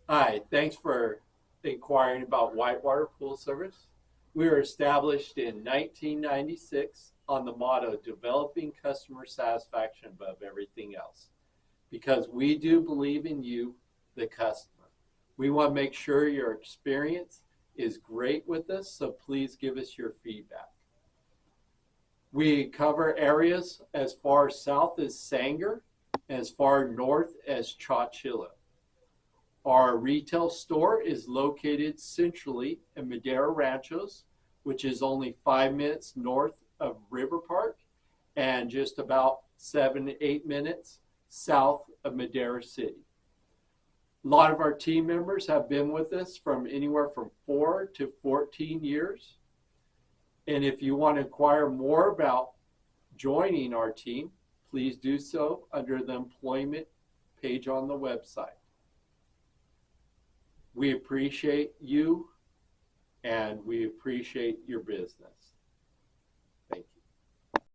Hi, thanks for inquiring about Whitewater Pool Service. We were established in 1996 on the motto developing customer satisfaction above everything else because we do believe in you, the customer. We want to make sure your experience is great with us, so please give us your feedback. We cover areas as far south as Sanger and as far north as Chowchilla. Our retail store is located centrally in Madera Ranchos, which is only 5 minutes north of River Park and just about 7 to 8 minutes south of Madera City. A lot of our team members have been with us from anywhere from 4 to 14 years. And if you want to inquire more about joining our team, please do so under the employment page on the website. We appreciate you and we appreciate your business.